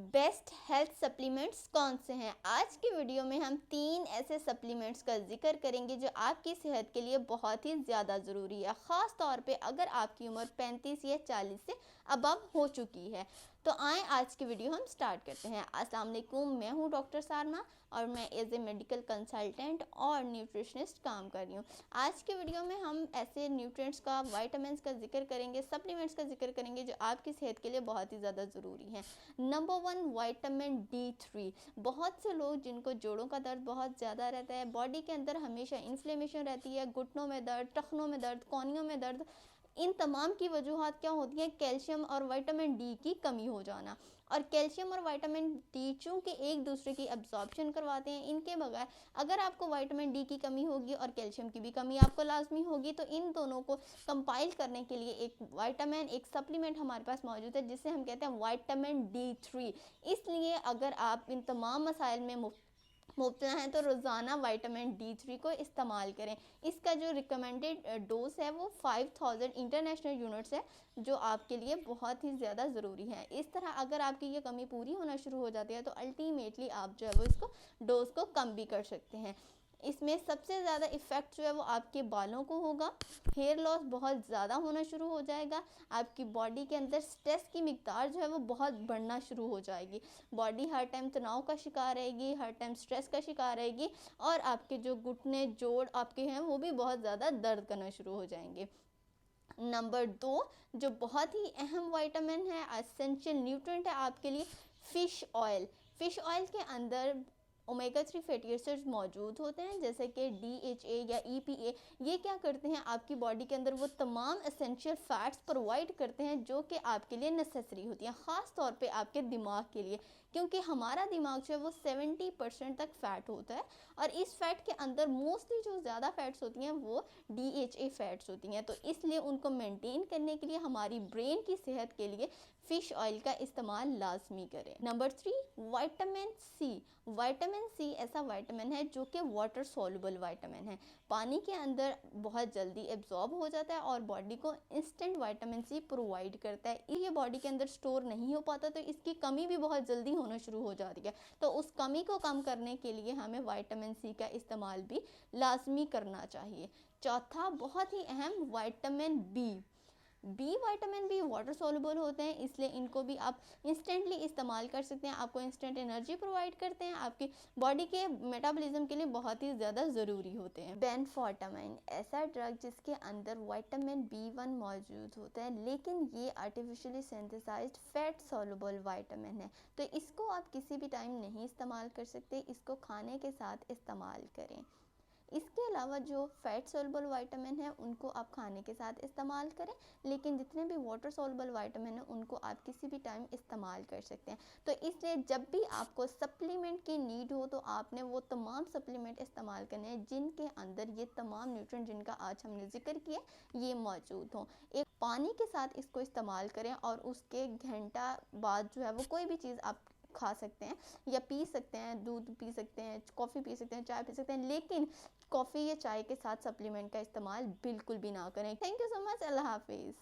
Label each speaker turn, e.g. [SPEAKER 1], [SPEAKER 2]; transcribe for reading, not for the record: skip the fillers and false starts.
[SPEAKER 1] Best health supplements कौन से हैं। आज की वीडियो में हम 3 ऐसे सप्लीमेंट्स का जिक्र करेंगे जो आपकी सेहत के लिए बहुत ही ज़्यादा ज़रूरी है, ख़ास तौर पे अगर आपकी उम्र 35 या 40 से अबव हो चुकी है। तो आए आज की वीडियो हम स्टार्ट करते हैं। अस्सलाम वालेकुम, मैं हूँ डॉक्टर सारमा और मैं एज ए मेडिकल कंसल्टेंट और न्यूट्रिशनिस्ट काम कर रही हूँ। आज की वीडियो में हम ऐसे न्यूट्रिएंट्स का, विटामिन्स का जिक्र करेंगे, सप्लीमेंट्स का जिक्र करेंगे जो आपकी सेहत के लिए बहुत ही ज़्यादा ज़रूरी हैं। Number 1, vitamin D3। बहुत से लोग जिनको जोड़ों का दर्द बहुत ज़्यादा रहता है, बॉडी के अंदर हमेशा इन्फ्लेमेशन रहती है, घुटनों में दर्द, टखनों में दर्द, कोहनियों में दर्द, इन तमाम की वजूहात क्या होती हैं? कैल्शियम और विटामिन डी की कमी हो जाना। और कैल्शियम और विटामिन डी चूँकि एक दूसरे की एब्जॉर्प्शन करवाते हैं, इनके बगैर अगर आपको विटामिन डी की कमी होगी और कैल्शियम की भी कमी आपको लाजमी होगी, तो इन दोनों को कंपाइल करने के लिए एक विटामिन, एक सप्लीमेंट हमारे पास मौजूद है जिसे हम कहते हैं विटामिन D3। इसलिए अगर आप इन तमाम मसाइल में मुब्तला हैं तो रोज़ाना विटामिन D3 को इस्तेमाल करें। इसका जो रिकमेंडेड डोज है वो 5000 इंटरनेशनल यूनिट्स है, जो आपके लिए बहुत ही ज़्यादा ज़रूरी है। इस तरह अगर आपकी ये कमी पूरी होना शुरू हो जाती है तो अल्टीमेटली आप जो है वो इसको डोज को कम भी कर सकते हैं। इसमें सबसे ज़्यादा इफ़ेक्ट जो है वो आपके बालों को होगा, हेयर लॉस बहुत ज़्यादा होना शुरू हो जाएगा, आपकी बॉडी के अंदर स्ट्रेस की मिकदार जो है वो बहुत बढ़ना शुरू हो जाएगी, बॉडी हर टाइम तनाव का शिकार रहेगी, हर टाइम स्ट्रेस का शिकार रहेगी और आपके जो घुटने, जोड़ आपके हैं वो भी बहुत ज़्यादा दर्द करना शुरू हो जाएंगे। नंबर 2, जो बहुत ही अहम विटामिन है, एसेंशियल न्यूट्रिएंट है आपके लिए, फ़िश ऑयल। फ़िश ऑयल के अंदर ओमेगा 3 फैटी एसिड्स मौजूद होते हैं जैसे कि DHA या EPA। ये क्या करते हैं? आपकी बॉडी के अंदर वो तमाम एसेंशियल फैट्स प्रोवाइड करते हैं जो कि आपके लिए नेसेसरी होती हैं, ख़ास तौर पे आपके दिमाग के लिए, क्योंकि हमारा दिमाग जो है वो 70% तक फ़ैट होता है और इस फैट के अंदर मोस्टली जो ज़्यादा फैट्स होती हैं वो DHA फैट्स होती हैं। तो इसलिए उनको मेंटेन करने के लिए हमारी ब्रेन की सेहत के लिए फ़िश ऑयल का इस्तेमाल लाजमी करें। Number 3, vitamin C. Vitamin C ऐसा विटामिन है जो कि वाटर सॉल्युबल विटामिन है, पानी के अंदर बहुत जल्दी एब्जॉर्ब हो जाता है और बॉडी को इंस्टेंट विटामिन सी प्रोवाइड करता है। ये बॉडी के अंदर स्टोर नहीं हो पाता तो इसकी कमी भी बहुत जल्दी होना शुरू हो जाती है। तो उस कमी को कम करने के लिए हमें विटामिन सी का इस्तेमाल भी लाजमी करना चाहिए। चौथा, बहुत ही अहम, विटामिन बी विटामिन भी वाटर सॉल्युबल होते हैं, इसलिए इनको भी आप इंस्टेंटली इस्तेमाल कर सकते हैं। आपको इंस्टेंट एनर्जी प्रोवाइड करते हैं, आपकी बॉडी के मेटाबॉलिज्म के लिए बहुत ही ज़्यादा ज़रूरी होते हैं। बेनफोर्टामाइन ऐसा ड्रग जिसके अंदर विटामिन B1 मौजूद होता है, लेकिन ये artificially synthesised fat soluble vitamin है, तो इसको आप किसी भी टाइम नहीं इस्तेमाल कर सकते, इसको खाने के साथ इस्तेमाल करें। इसके अलावा जो फैट सॉल्युबल विटामिन है उनको आप खाने के साथ इस्तेमाल करें, लेकिन जितने भी वाटर सॉल्युबल विटामिन है उनको आप किसी भी टाइम इस्तेमाल कर सकते हैं। तो इसलिए जब भी आपको सप्लीमेंट की नीड हो तो आपने वो तमाम सप्लीमेंट इस्तेमाल करने हैं जिनके अंदर ये तमाम न्यूट्रिएंट जिनका आज हमने जिक्र किया ये मौजूद हों। एक पानी के साथ इसको इस्तेमाल करें और उसके घंटा बाद जो है वो कोई भी चीज़ आप खा सकते हैं या पी सकते हैं, दूध पी सकते हैं, कॉफ़ी पी सकते हैं, चाय पी सकते हैं, लेकिन कॉफ़ी या चाय के साथ सप्लीमेंट का इस्तेमाल बिल्कुल भी ना करें। Thank you so much. अल्लाह हाफिज़।